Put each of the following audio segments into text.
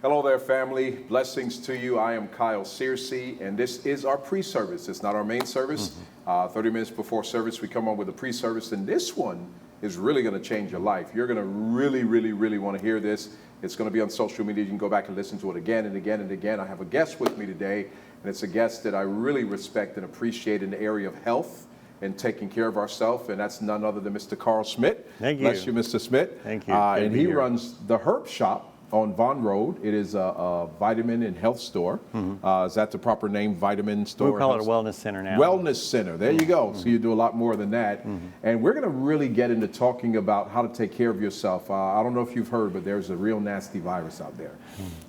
Hello there, family. Blessings to you. I am Kyle Searcy, and this is our pre-service. It's not our main service. 30 minutes before service, we come on with a pre-service, and this one is really going to change your life. You're going to really want to hear this. It's going to be on social media. You can go back and listen to it again and again and again. I have a guest with me today, and it's a guest that I really respect and appreciate in the area of health and taking care of ourselves, and that's none other than Mr. Carl Schmidt. Thank you. Bless you, Mr. Schmidt. Thank you. And he runs the Herb Shop on Vaughn Road. It is a vitamin and health store. Is that the proper name, vitamin store? We call it a wellness center now. Wellness center, there you go. So you do a lot more than that. And we're gonna really get into talking about how to take care of yourself. I don't know if you've heard, but there's a real nasty virus out there.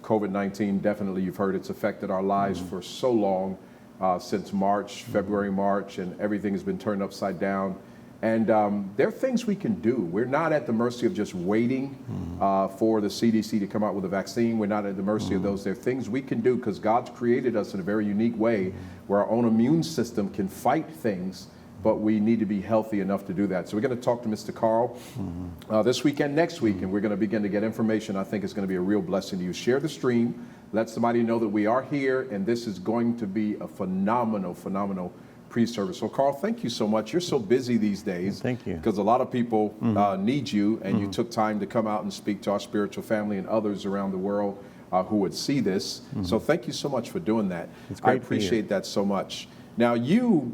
COVID-19, definitely you've heard it's affected our lives for so long, since March, February, March, and everything has been turned upside down. And there are things we can do. We're not at the mercy of just waiting for the CDC to come out with a vaccine. We're not at the mercy of those. There are things we can do because God's created us in a very unique way where our own immune system can fight things, but we need to be healthy enough to do that. So we're going to talk to Mr. Carl this weekend, next week, and we're going to begin to get information. I think it's going to be a real blessing to you. Share the stream. Let somebody know that we are here, and this is going to be a phenomenal pre-service. So Carl, thank you so much. You're so busy these days. Thank you. Because a lot of people need you, and you took time to come out and speak to our spiritual family and others around the world who would see this. So thank you so much for doing that. It's great. I appreciate that so much. Now you,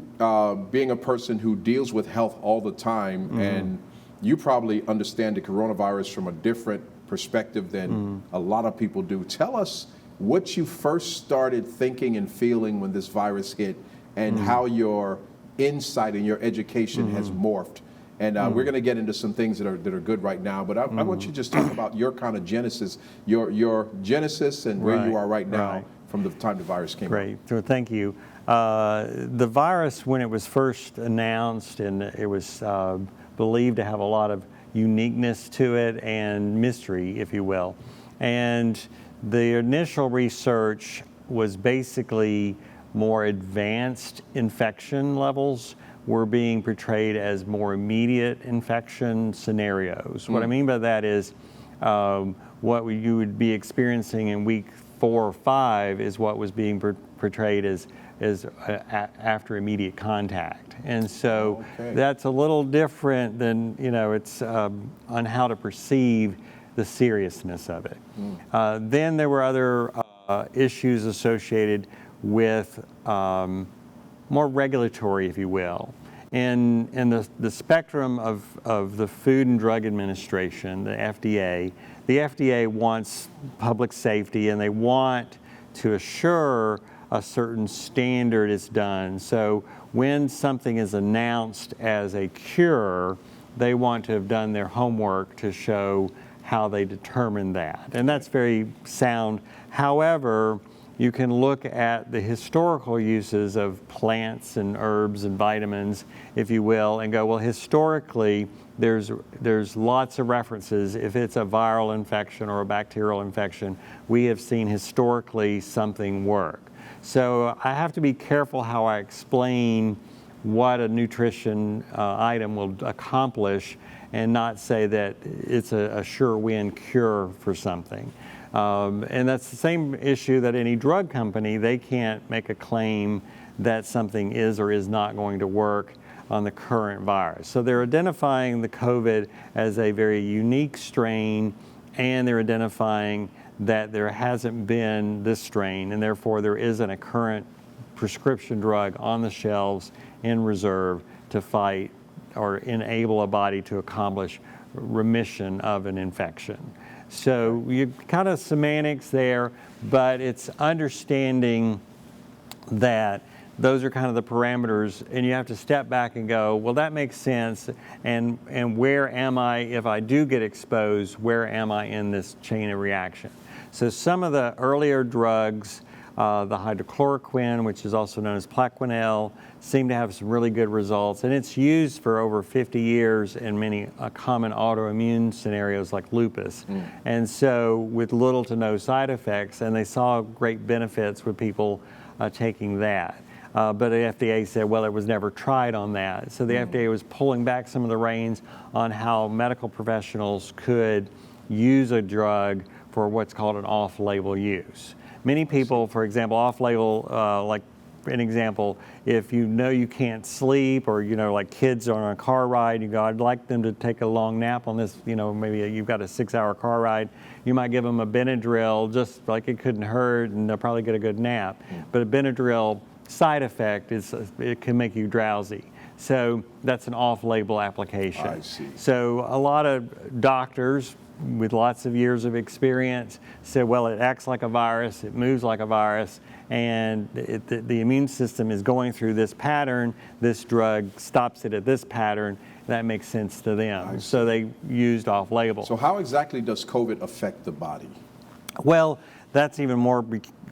being a person who deals with health all the time, and you probably understand the coronavirus from a different perspective than a lot of people do. Tell us what you first started thinking and feeling when this virus hit, and how your insight and your education has morphed. And we're going to get into some things that are good right now. But I want you to just talk about your kind of genesis, your genesis, and where you are right now from the time the virus came out. Great. So thank you. The virus, when it was first announced, and it was believed to have a lot of uniqueness to it and mystery, if you will. And the initial research was basically more advanced infection levels were being portrayed as more immediate infection scenarios. What I mean by that is what you would be experiencing in week 4 or 5 is what was being portrayed as after immediate contact. And so that's a little different than, it's on how to perceive the seriousness of it. Then there were other issues associated with more regulatory, if you will. In the spectrum of the Food and Drug Administration, the FDA wants public safety, and they want to assure a certain standard is done. So when something is announced as a cure, they want to have done their homework to show how they determine that. And that's very sound. However, you can look at the historical uses of plants and herbs and vitamins, if you will, and go, well, historically, there's lots of references. If it's a viral infection or a bacterial infection, we have seen historically something work. So I have to be careful how I explain what a nutrition item will accomplish and not say that it's a sure win cure for something. And that's the same issue that any drug company, they can't make a claim that something is or is not going to work on the current virus. So they're identifying the COVID as a very unique strain, and they're identifying that there hasn't been this strain, and therefore there isn't a current prescription drug on the shelves in reserve to fight or enable a body to accomplish remission of an infection. So you kind of semantics there, but it's understanding that those are kind of the parameters, and you have to step back and go, well, that makes sense, and where am I, if I do get exposed, where am I in this chain of reaction? So some of the earlier drugs, the hydrochloroquine, which is also known as Plaquenil, seem to have some really good results, and it's used for over 50 years in many common autoimmune scenarios like lupus. And so with little to no side effects, and they saw great benefits with people taking that. But the FDA said, well, it was never tried on that. So the FDA was pulling back some of the reins on how medical professionals could use a drug for what's called an off-label use. Many people, for example, off-label, like an example, if you know you can't sleep, or like kids are on a car ride, you go, I'd like them to take a long nap on this, maybe you've got a 6-hour car ride, you might give them a Benadryl, just like it couldn't hurt, and they'll probably get a good nap. But a Benadryl side effect is it can make you drowsy. So that's an off-label application. I see. So a lot of doctors with lots of years of experience said, well, it acts like a virus, it moves like a virus, and the immune system is going through this pattern. This drug stops it at this pattern. That makes sense to them. So they used off-label. So how exactly does COVID affect the body? Well, that's even more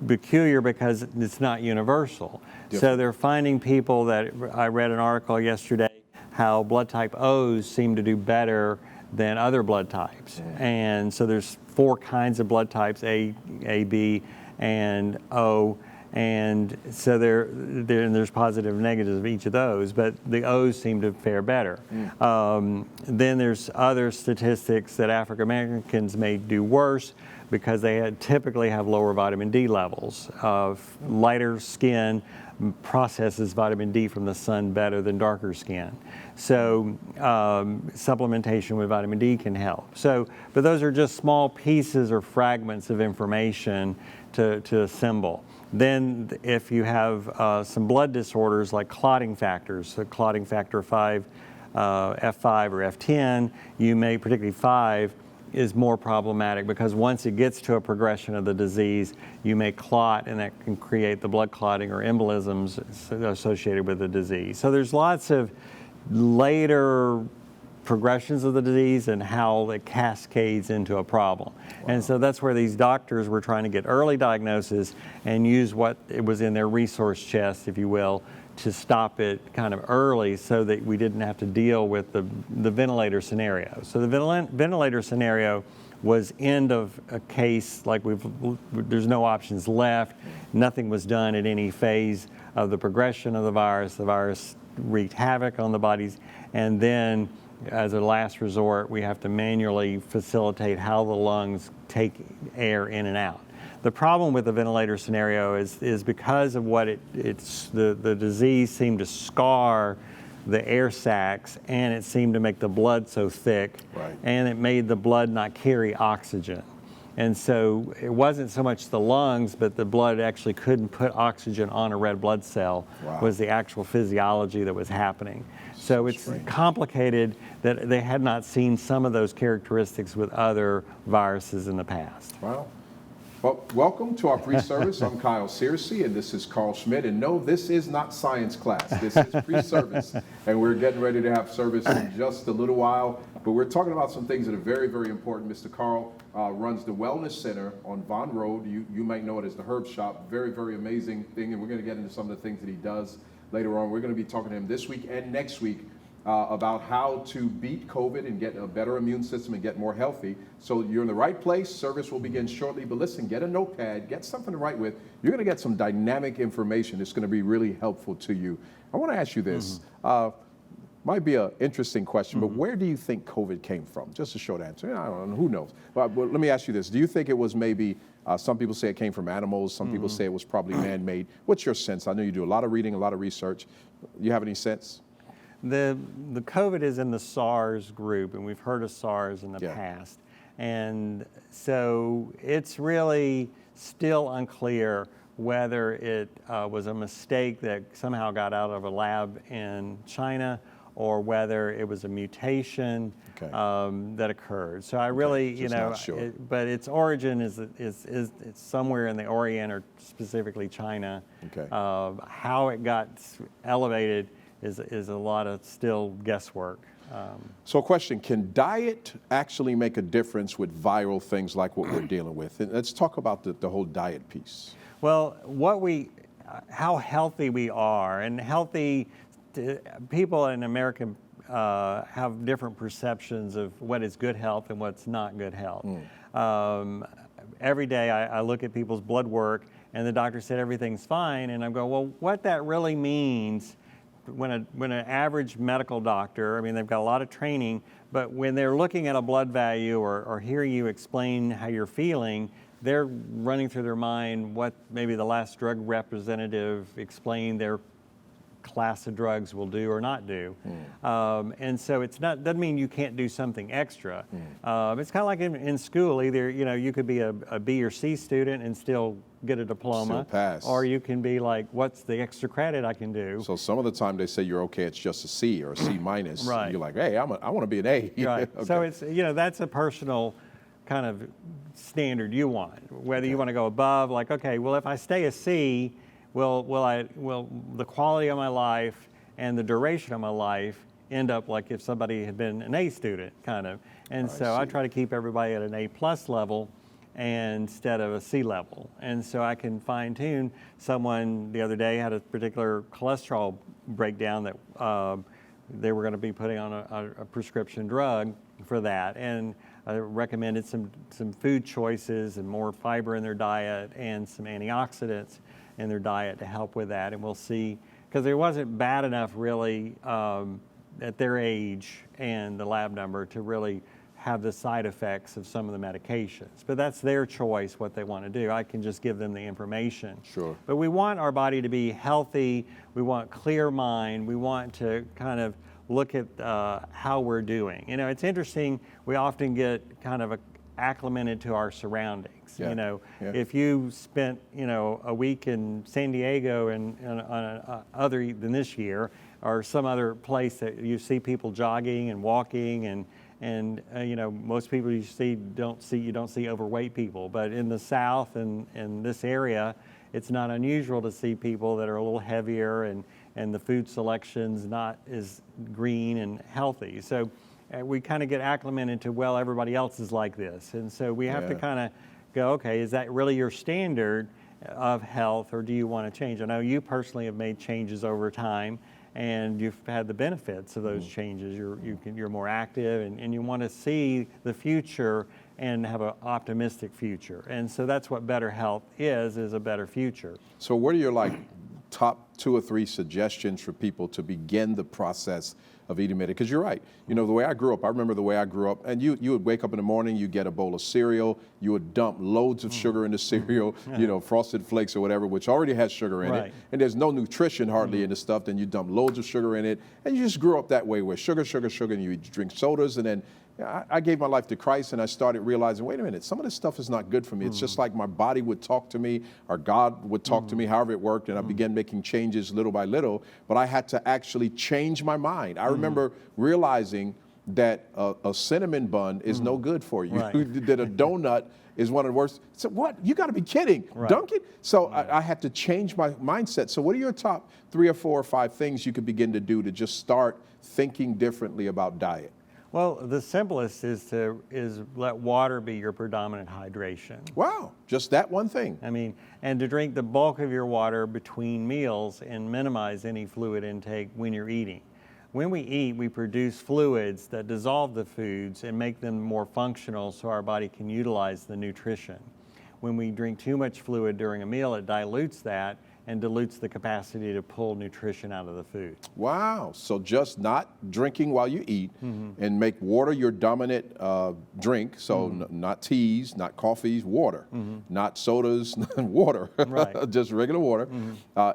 peculiar because it's not universal. So they're finding people that, I read an article yesterday, how blood type O's seem to do better than other blood types. And so there's 4 kinds of blood types, A, B, and O. And so there's positive and negatives of each of those, but the O's seem to fare better. Then there's other statistics that African Americans may do worse because they typically have lower vitamin D levels. Lighter skin processes vitamin D from the sun better than darker skin. So supplementation with vitamin D can help. But those are just small pieces or fragments of information to assemble. Then if you have some blood disorders like clotting factors, so clotting factor 5, F5 or F10, you may, particularly 5, is more problematic because once it gets to a progression of the disease, you may clot, and that can create the blood clotting or embolisms associated with the disease. So there's lots of later progressions of the disease and how it cascades into a problem. And so that's where these doctors were trying to get early diagnosis and use what it was in their resource chest, if you will, to stop it kind of early so that we didn't have to deal with the ventilator scenario. So the ventilator scenario was end of a case, like there's no options left. Nothing was done at any phase of the progression of the virus. The virus wreaked havoc on the bodies, and then as a last resort, we have to manually facilitate how the lungs take air in and out. The problem with the ventilator scenario is because of what the disease seemed to scar the air sacs, and it seemed to make the blood so thick, and it made the blood not carry oxygen. And so it wasn't so much the lungs, but the blood actually couldn't put oxygen on a red blood cell, was the actual physiology that was happening. So it's complicated that they had not seen some of those characteristics with other viruses in the past. Wow. Well, welcome to our pre-service. I'm Kyle Searcy, and this is Carl Schmidt. And no, this is not science class. This is pre-service, and we're getting ready to have service in just a little while. But we're talking about some things that are very, very important. Mr. Carl runs the Wellness Center on Vaughn Road. You might know it as the Herb Shop. Very, very amazing thing, and we're going to get into some of the things that he does later on. We're going to be talking to him this week and next week about how to beat COVID and get a better immune system and get more healthy. So you're in the right place. Service will begin shortly. But listen, get a notepad, get something to write with. You're going to get some dynamic information that's going to be really helpful to you. I want to ask you this. Might be an interesting question, but where do you think COVID came from? Just a short answer. I don't know. Who knows? But let me ask you this. Do you think it was maybe, some people say it came from animals. Some people say it was probably man-made. What's your sense? I know you do a lot of reading, a lot of research. You have any sense? The COVID is in the SARS group, and we've heard of SARS in the past. And so it's really still unclear whether it was a mistake that somehow got out of a lab in China or whether it was a mutation that occurred. So I really, but its origin is it's somewhere in the Orient or specifically China. How it got elevated is a lot of still guesswork. So question, can diet actually make a difference with viral things like what we're dealing with? And let's talk about the whole diet piece. Well, how healthy we are, and healthy people in America have different perceptions of what is good health and what's not good health. Every day I look at people's blood work and the doctor said everything's fine, and I'm going, well, what that really means when an average medical doctor, I mean, they've got a lot of training, but when they're looking at a blood value or hearing you explain how you're feeling, they're running through their mind what maybe the last drug representative explained their class of drugs will do or not do. And so doesn't mean you can't do something extra. It's kind of like in school, either, you could be a B or C student and still get a diploma. Still pass. Or you can be like, what's the extra credit I can do? So some of the time they say you're okay, it's just a C or a C minus. Right. You're like, hey, I want to be an A. Right. Okay. So it's, that's a personal kind of standard you want. Whether you want to go above, like, okay, well, if I stay a C, will the quality of my life and the duration of my life end up like if somebody had been an A student, kind of. And so I try to keep everybody at an A+ level instead of a C level. And so I can fine tune. Someone the other day had a particular cholesterol breakdown that they were going to be putting on a prescription drug for that. And I recommended some food choices and more fiber in their diet and some antioxidants in their diet to help with that. And we'll see, because it wasn't bad enough really at their age and the lab number to really have the side effects of some of the medications. But that's their choice, what they want to do. I can just give them the information. Sure. But we want our body to be healthy. We want clear mind. We want to kind of look at how we're doing. It's interesting, we often get kind of acclimated to our surroundings. Yeah. If you spent, a week in San Diego and other than this year, or some other place that you see people jogging and walking and most people you don't see overweight people. But in the South and in this area, it's not unusual to see people that are a little heavier and the food selection's not as green and healthy. So we kind of get acclimated to, well, everybody else is like this. And so we have to kind of go, okay, is that really your standard of health, or do you want to change? I know you personally have made changes over time, and you've had the benefits of those changes. You're more active, and you want to see the future and have an optimistic future. And so that's what better health is a better future. So what are your top 2 or 3 suggestions for people to begin the process of eating better? Because you're right. The way I grew up, I remember the way I grew up, and you would wake up in the morning, you get a bowl of cereal, you would dump loads of sugar in the cereal, Frosted Flakes or whatever, which already has sugar in it, and there's no nutrition hardly in the stuff, then you dump loads of sugar in it, and you just grew up that way with sugar, and you drink sodas, and then I gave my life to Christ, and I started realizing, wait a minute, some of this stuff is not good for me. It's just like my body would talk to me, or God would talk to me, however it worked, and I began making changes little by little, but I had to actually change my mind. I remember realizing that a cinnamon bun is no good for you, that a donut is one of the worst. So what? You got to be kidding. Dunk it? So I had to change my mindset. So what are your top 3 or 4 or 5 things you could begin to do to just start thinking differently about diet? Well, the simplest is let water be your predominant hydration. Wow, just that one thing. I mean, and to drink the bulk of your water between meals and minimize any fluid intake when you're eating. When we eat, we produce fluids that dissolve the foods and make them more functional so our body can utilize the nutrition. When we drink too much fluid during a meal, it dilutes that and dilutes the capacity to pull nutrition out of the food. Wow. So just not drinking while you eat and make water your dominant drink. So not teas, not coffees, water. Not sodas, water. Just regular water.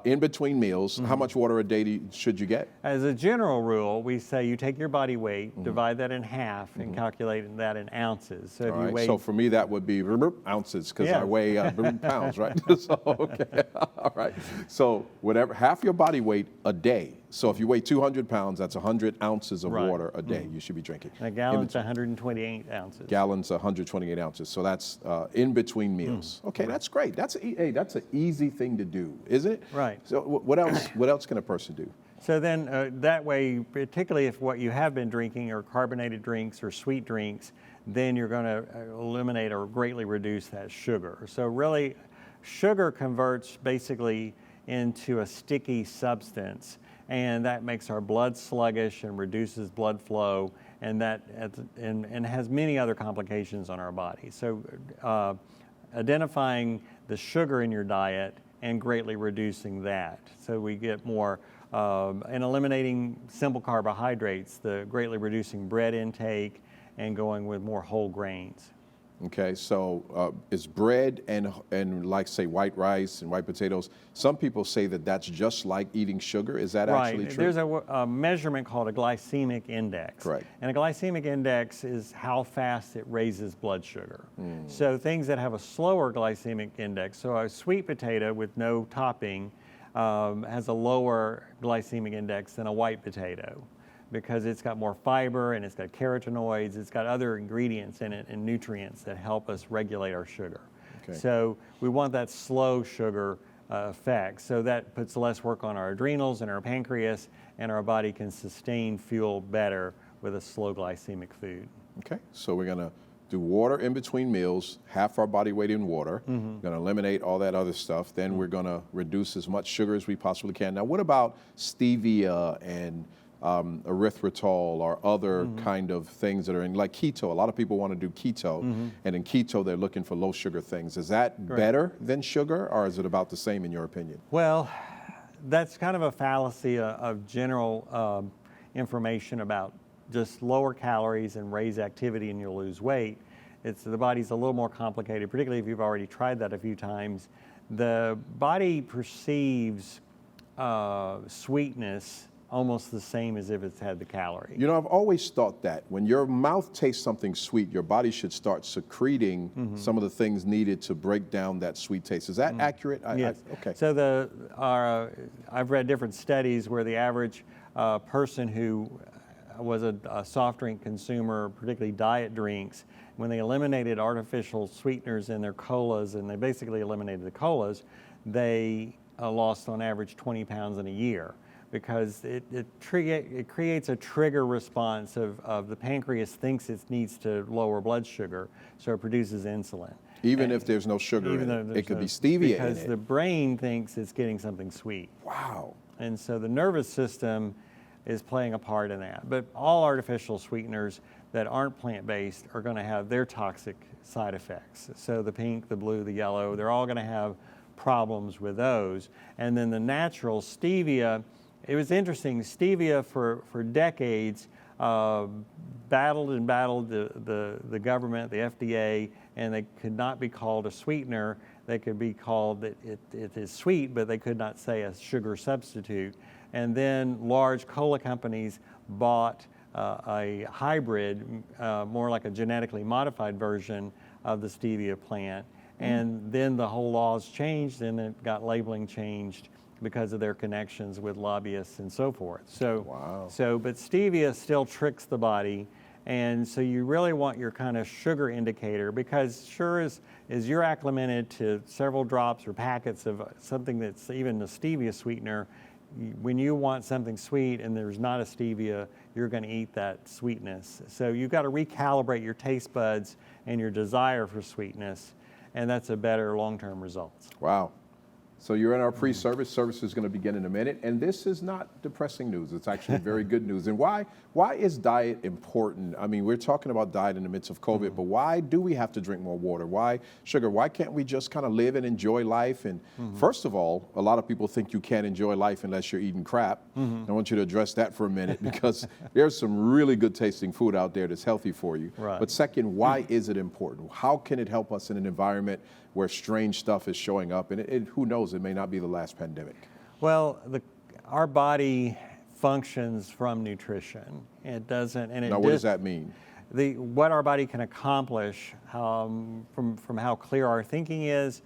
In between meals, how much water a day should you get? As a general rule, we say you take your body weight, divide that in half, and calculate that in ounces. So if you weigh... So for me, that would be ounces, because I weigh pounds, right? So, okay. All right. So whatever, half your body weight a day. So if you weigh 200 pounds, that's 100 ounces of water a day you should be drinking. A gallon's 128 ounces. Gallon's 128 ounces. So that's in between meals. Okay, that's great. That's an easy thing to do, isn't it? Right. So what else? What else can a person do? So then that way, particularly if what you have been drinking are carbonated drinks or sweet drinks, then you're going to eliminate or greatly reduce that sugar. So really, sugar converts basically into a sticky substance, and that makes our blood sluggish and reduces blood flow, and has many other complications on our body. So identifying the sugar in your diet and greatly reducing that, so we get more and eliminating simple carbohydrates, greatly reducing bread intake and going with more whole grains. Okay, so is bread and like say white rice and white potatoes, some people say that that's just like eating sugar. Is that actually true? There's a measurement called a glycemic index. Correct. And a glycemic index is how fast it raises blood sugar. So things that have a slower glycemic index, so a sweet potato with no topping has a lower glycemic index than a white potato, because it's got more fiber and it's got carotenoids, it's got other ingredients in it and nutrients that help us regulate our sugar. Okay. So we want that slow sugar effect. So that puts less work on our adrenals and our pancreas, and our body can sustain fuel better with a slow glycemic food. Okay, so we're gonna do water in between meals, half our body weight in water. We're gonna eliminate all that other stuff. Then we're gonna reduce as much sugar as we possibly can. Now, what about stevia and erythritol or other kind of things that are in, like keto? A lot of people want to do keto, and in keto they're looking for low sugar things. Is that better than sugar, or is it about the same in your opinion? Well, that's kind of a fallacy of general information about just lower calories and raise activity and you'll lose weight. The body's a little more complicated, particularly if you've already tried that a few times. The body perceives sweetness almost the same as if it's had the calorie. You know, I've always thought that when your mouth tastes something sweet, your body should start secreting some of the things needed to break down that sweet taste. Is that accurate? Yes. Okay. So I've read different studies where the average person who was a soft drink consumer, particularly diet drinks, when they eliminated artificial sweeteners in their colas, and they basically eliminated the colas, they lost on average 20 pounds in a year, because it creates a trigger response of the pancreas thinks it needs to lower blood sugar, so it produces insulin. Even if there's no sugar in it, it could be stevia in it. Because the brain thinks it's getting something sweet. Wow. And so the nervous system is playing a part in that. But all artificial sweeteners that aren't plant-based are going to have their toxic side effects. So the pink, the blue, the yellow, they're all going to have problems with those. And then the natural stevia, it was interesting, stevia for decades battled the government, the FDA, and they could not be called a sweetener. They could be called, it is sweet, but they could not say a sugar substitute. And then large cola companies bought a hybrid, more like a genetically modified version of the stevia plant. And then the whole laws changed, and it got labeling changed because of their connections with lobbyists and so forth. So, but stevia still tricks the body, and so you really want your kind of sugar indicator, because sure as you're acclimated to several drops or packets of something that's even a stevia sweetener, when you want something sweet and there's not a stevia, you're going to eat that sweetness. So you've got to recalibrate your taste buds and your desire for sweetness, and that's a better long-term results. Wow. So you're in our pre-service. Service is going to begin in a minute, and this is not depressing news. It's actually very good news. And why is diet important? I mean, we're talking about diet in the midst of COVID, but why do we have to drink more water? Why sugar? Why can't we just kind of live and enjoy life? And first of all, a lot of people think you can't enjoy life unless you're eating crap. I want you to address that for a minute, because there's some really good tasting food out there that's healthy for you. Right. But second, why is it important? How can it help us in an environment where strange stuff is showing up? And who knows, it may not be the last pandemic. Well, our body functions from nutrition. It doesn't, and now, what does that mean? What our body can accomplish from how clear our thinking is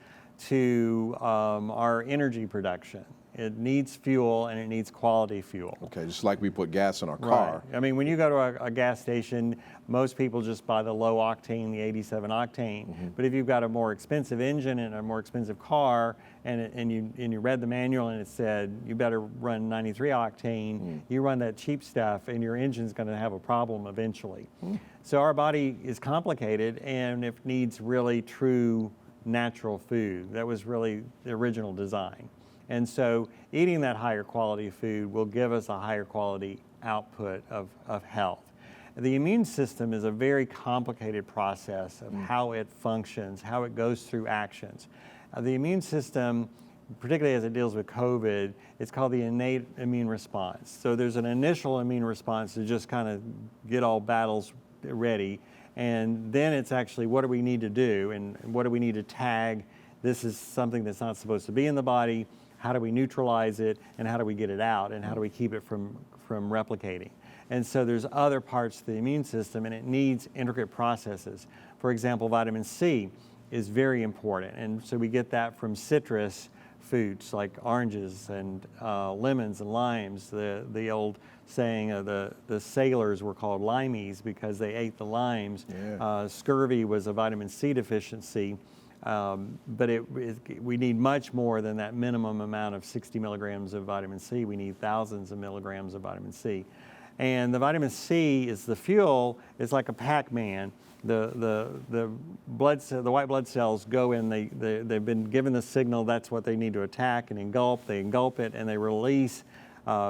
to our energy production. It needs fuel, and it needs quality fuel. Okay, just like we put gas in our car. Right. I mean, when you go to a gas station, most people just buy the low octane, the 87 octane. But if you've got a more expensive engine and a more expensive car, and you read the manual and it said you better run 93 octane, you run that cheap stuff, and your engine's going to have a problem eventually. So our body is complicated, and it needs really true natural food. That was really the original design. And so eating that higher quality food will give us a higher quality output of health. The immune system is a very complicated process of how it functions, how it goes through actions. The immune system particularly as it deals with COVID, it's called the innate immune response. So there's an initial immune response to just kind of get all battles ready. And then it's actually, what do we need to do, and what do we need to tag? This is something that's not supposed to be in the body. How do we neutralize it, and how do we get it out, and how do we keep it from replicating? And so there's other parts of the immune system, and it needs intricate processes. For example, vitamin C is very important, and so we get that from citrus fruits like oranges and lemons and limes. The old saying, the sailors were called limeys because they ate the limes. Yeah. Scurvy was a vitamin C deficiency, but we need much more than that minimum amount of 60 milligrams of vitamin C. We need thousands of milligrams of vitamin C. And the vitamin C is the fuel. It's like a Pac-Man. The white blood cells go in. They've been given the signal that's what they need to attack and engulf. They engulf it and they release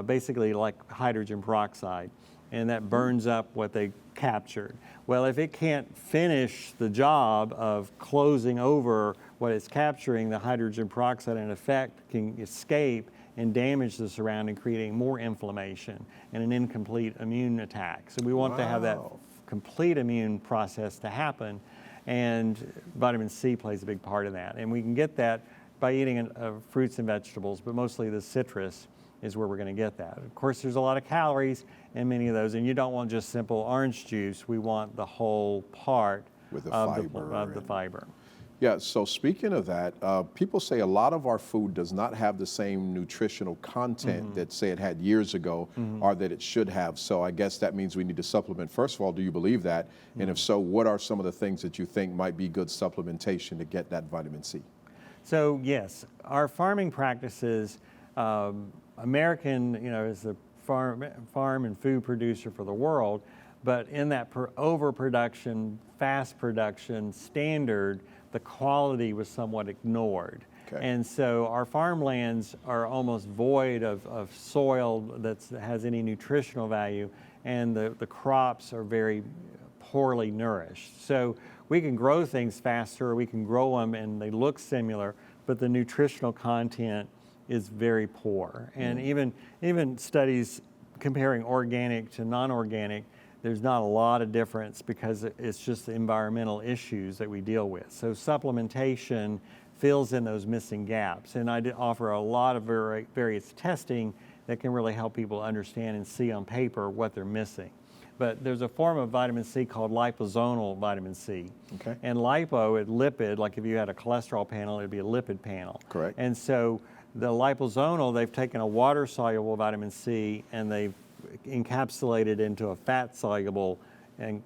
basically like hydrogen peroxide, and that burns up what they captured. Well, if it can't finish the job of closing over what it's capturing, the hydrogen peroxide in effect can escape and damage the surrounding, creating more inflammation and an incomplete immune attack. So we want to have that complete immune process to happen, and vitamin C plays a big part of that. And we can get that by eating fruits and vegetables, but mostly the citrus is where we're going to get that. Of course, there's a lot of calories in many of those, and you don't want just simple orange juice. We want the whole part with the of the fiber. Yeah, so speaking of that, people say a lot of our food does not have the same nutritional content that, say, it had years ago or that it should have. So I guess that means we need to supplement. First of all, do you believe that? And if so, what are some of the things that you think might be good supplementation to get that vitamin C? So yes, our farming practices, American, is the farm and food producer for the world, but in that overproduction, fast production standard, the quality was somewhat ignored. Okay. And so our farmlands are almost void of soil that has any nutritional value, and the crops are very poorly nourished. So we can grow things faster, we can grow them and they look similar, but the nutritional content is very poor. And even studies comparing organic to non-organic, there's not a lot of difference because it's just the environmental issues that we deal with. So supplementation fills in those missing gaps. And I offer a lot of various testing that can really help people understand and see on paper what they're missing. But there's a form of vitamin C called liposomal vitamin C. Okay. And lipo, a lipid, like if you had a cholesterol panel, it'd be a lipid panel. Correct. And so the liposomal, they've taken a water-soluble vitamin C and they've encapsulated into a fat-soluble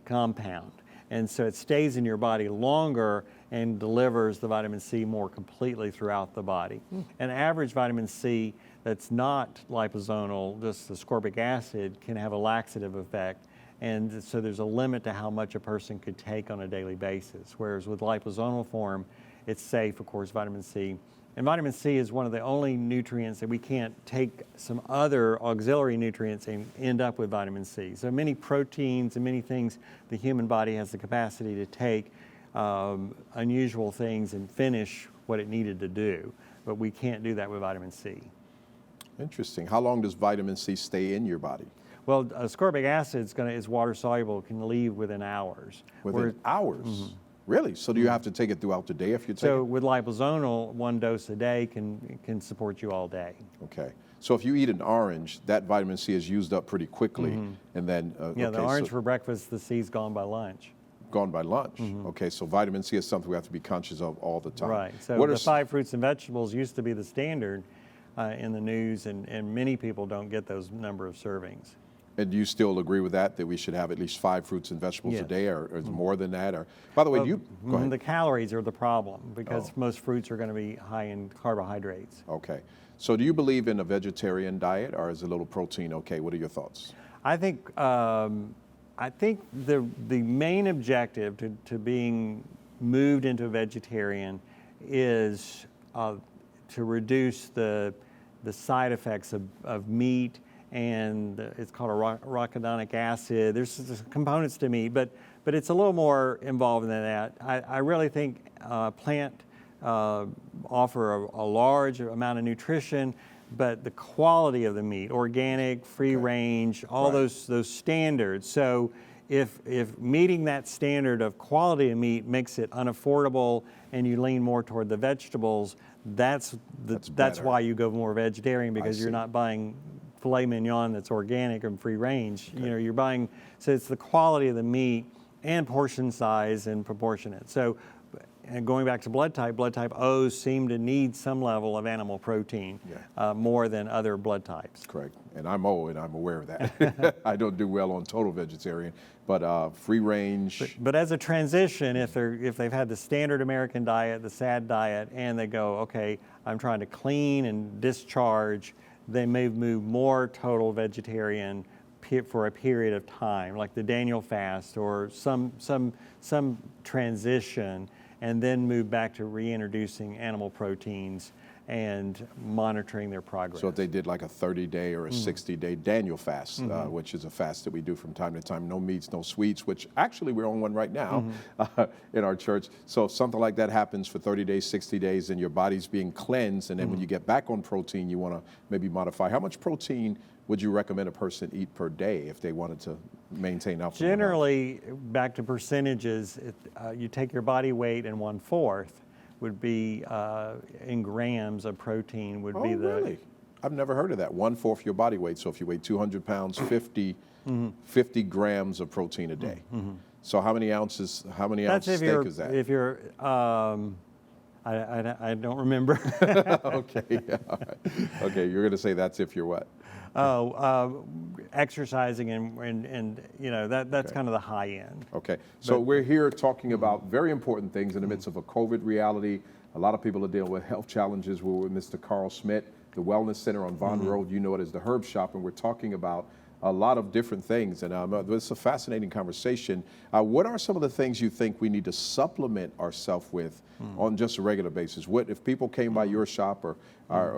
compound. And so it stays in your body longer and delivers the vitamin C more completely throughout the body. An average vitamin C that's not liposomal, just ascorbic acid, can have a laxative effect. And so there's a limit to how much a person could take on a daily basis. Whereas with liposomal form, it's safe, of course, vitamin C. And vitamin C is one of the only nutrients that we can't take some other auxiliary nutrients and end up with vitamin C. So many proteins and many things the human body has the capacity to take unusual things and finish what it needed to do, but we can't do that with vitamin C. Interesting. How long does vitamin C stay in your body? Well, ascorbic acid is water soluble, can leave within hours. Within hours? Really? So do you have to take it throughout the day if you take it? So with liposomal, 1 dose a day can support you all day. Okay. So if you eat an orange, that vitamin C is used up pretty quickly, and then the orange for breakfast, the C's gone by lunch. Gone by lunch. Okay, so vitamin C is something we have to be conscious of all the time. Right. So the 5 fruits and vegetables used to be the standard in the news, and many people don't get those number of servings. And do you still agree with that we should have at least 5 fruits and vegetables a day, or is more than that? Or by the way, go ahead. The calories are the problem because most fruits are going to be high in carbohydrates. Okay. So do you believe in a vegetarian diet, or is a little protein okay? What are your thoughts? I think the main objective to being moved into a vegetarian is to reduce the side effects of meat, and it's called arachidonic acid. There's components to meat, but it's a little more involved than that. I really think plant offer a large amount of nutrition, but the quality of the meat, organic, free range, all those standards. So if meeting that standard of quality of meat makes it unaffordable and you lean more toward the vegetables, that's why you go more vegetarian, because you're not buying filet mignon that's organic and free range. You know, you're buying, so it's the quality of the meat and portion size and proportionate. So, and going back to blood type O's seem to need some level of animal protein more than other blood types. Correct. And I'm O, and I'm aware of that. I don't do well on total vegetarian, but free range. But as a transition, if they've had the standard American diet, the SAD diet, and they go, okay, I'm trying to clean and discharge, they may move more total vegetarian for a period of time, like the Daniel fast or some transition, and then move back to reintroducing animal proteins and monitoring their progress. So if they did like a 30-day or a 60-day Daniel fast, which is a fast that we do from time to time, no meats, no sweets, which actually we're on one right now in our church. So if something like that happens for 30 days, 60 days, and your body's being cleansed, and then when you get back on protein, you want to maybe modify. How much protein would you recommend a person eat per day if they wanted to maintain optimal Generally, back to percentages, you take your body weight and 1/4 would be in grams of protein would be the. Really? I've never heard of that. 1/4 your body weight. So if you weigh 200 pounds, 50 grams of protein a day. So how many ounces? How many ounces steak is that? If you're, I don't remember. Okay. All right. Okay, you're going to say that's if you're what? Exercising and you know that's kind of the high end. Okay, so we're here talking about very important things in the midst of a COVID reality. A lot of people are dealing with health challenges. We're with Mr. Carl Schmidt, the Wellness Center on Vaughn Road. You know it as the Herb Shop, and we're talking about a lot of different things. And it's a fascinating conversation. What are some of the things you think we need to supplement ourselves with on just a regular basis? What if people came by your shop, or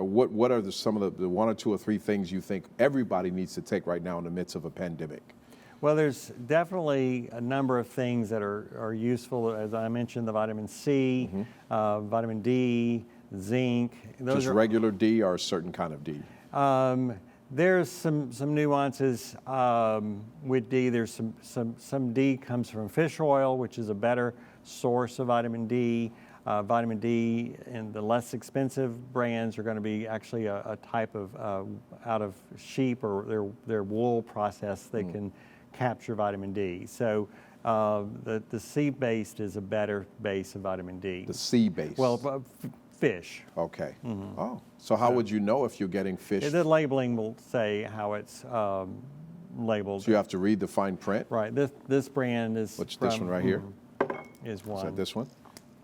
what are some of the 1 or 2 or 3 things you think everybody needs to take right now in the midst of a pandemic? Well, there's definitely a number of things that are useful. As I mentioned, the vitamin C, vitamin D, zinc. Those just regular D or a certain kind of D? There's some nuances with D. There's some D comes from fish oil, which is a better source of vitamin D. Vitamin D in the less expensive brands are going to be actually a type of out of sheep or their wool process. They can capture vitamin D. So the sea-based is a better base of vitamin D. The sea-based? Well, fish. Okay. Oh, so how would you know if you're getting fish? The labeling will say how it's labeled. So you have to read the fine print? Right. This brand is this one right here? Is one. Is that this one?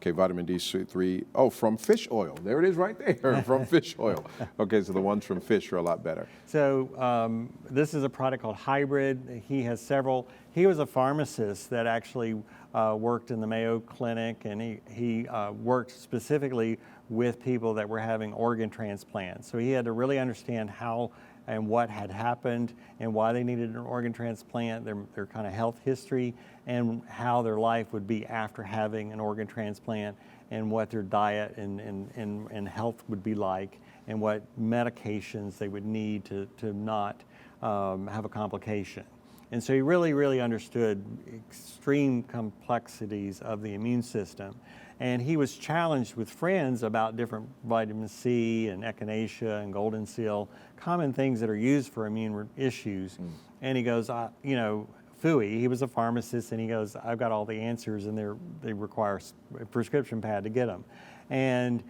Okay, vitamin D3. Oh, from fish oil. There it is right there, from fish oil. Okay, so the ones from fish are a lot better. So this is a product called Hybrid. He has several. He was a pharmacist that actually worked in the Mayo Clinic, and he worked specifically with people that were having organ transplants. So he had to really understand how and what had happened and why they needed an organ transplant, their kind of health history, and how their life would be after having an organ transplant, and what their diet and health would be like, and what medications they would need to not have a complication. And so he really understood extreme complexities of the immune system. And he was challenged with friends about different vitamin C and echinacea and golden seal, common things that are used for immune issues. And he goes, you know, Fooey, he was a pharmacist, and he goes, I've got all the answers, and they require a prescription pad to get them. And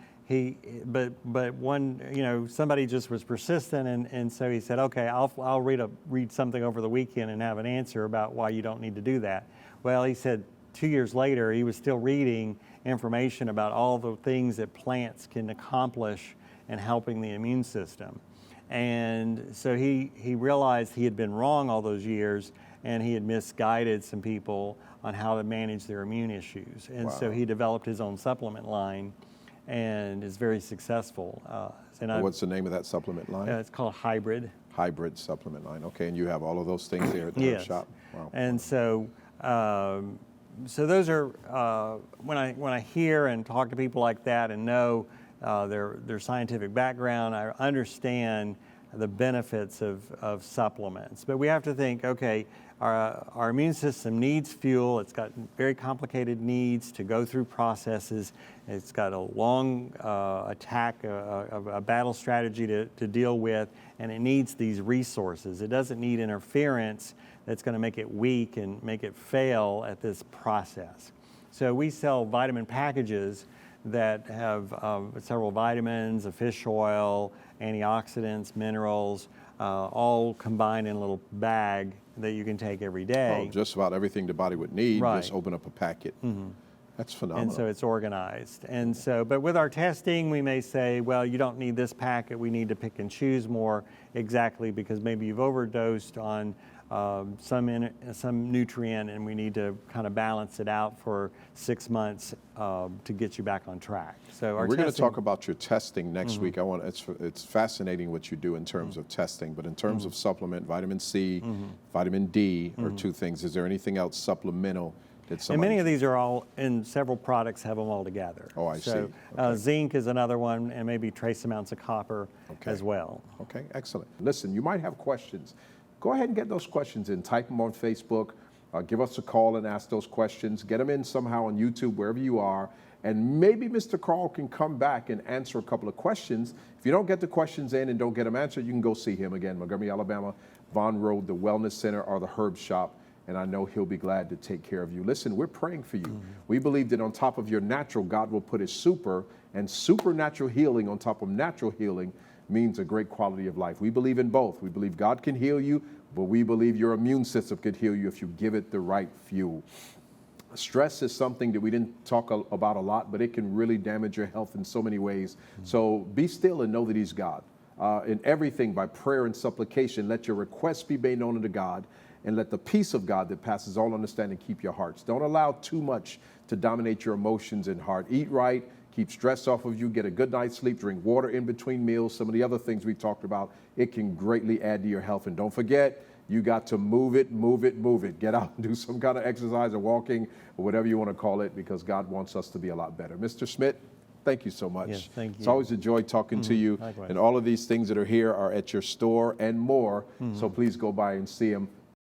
but one, you know, somebody just was persistent, and so he said, okay, I'll read something over the weekend and have an answer about why you don't need to do that. Well, he said 2 years later, he was still reading information about all the things that plants can accomplish in helping the immune system. And so he realized he had been wrong all those years, and he had misguided some people on how to manage their immune issues. And so he developed his own supplement line, and is very successful. What's the name of that supplement line? It's called Hybrid. Hybrid supplement line. Okay, and you have all of those things there at the shop. Wow. And so So those are when I hear and talk to people like that and know their scientific background, I understand the benefits of supplements. But we have to think, okay, our immune system needs fuel. It's got very complicated needs to go through processes. It's got a long attack, a battle strategy to deal with, and it needs these resources. It doesn't need interference that's going to make it weak and make it fail at this process. So we sell vitamin packages that have several vitamins, a fish oil, antioxidants, minerals, all combined in a little bag that you can take every day. Oh, just about everything the body would need, Right. just open up a packet. That's phenomenal. And so it's organized. And so, but with our testing, we may say, well, you don't need this packet. We need to pick and choose more exactly because maybe you've overdosed on some nutrient, and we need to kind of balance it out for 6 months to get you back on track. So we're going to talk about your testing next week. It's fascinating what you do in terms of testing, but in terms of supplement, vitamin C, vitamin D are two things. Is there anything else supplemental? And many of these are all in several products, have them all together. Oh, I so, see. Okay. Zinc is another one, and maybe trace amounts of copper as well. Okay, excellent. Listen, you might have questions. Go ahead and get those questions in. Type them on Facebook. Give us a call and ask those questions. Get them in somehow on YouTube, wherever you are. And maybe Mr. Carl can come back and answer a couple of questions. If you don't get the questions in and don't get them answered, you can go see him again, Montgomery, Alabama, Vaughn Road, the Wellness Center, or the Herb Shop. And I know he'll be glad to take care of you. Listen, we're praying for you. We believe that on top of your natural, God will put his super, and supernatural healing on top of natural healing means a great quality of life. We believe in both. We believe God can heal you, but we believe your immune system could heal you if you give it the right fuel. Stress is something that we didn't talk about a lot, but it can really damage your health in so many ways. So be still and know that he's God. In everything, by prayer and supplication, let your requests be made known unto God, and let the peace of God that passes all understanding keep your hearts. Don't allow too much to dominate your emotions and heart. Eat right, keep stress off of you, get a good night's sleep, drink water in between meals, some of the other things we talked about. It can greatly add to your health. And don't forget, you got to move it, move it, move it. Get out and do some kind of exercise or walking or whatever you want to call it, because God wants us to be a lot better. Mr. Schmidt, thank you so much. Yes, thank you. It's always a joy talking to you. Likewise. And all of these things that are here are at your store and more. So please go by and see them.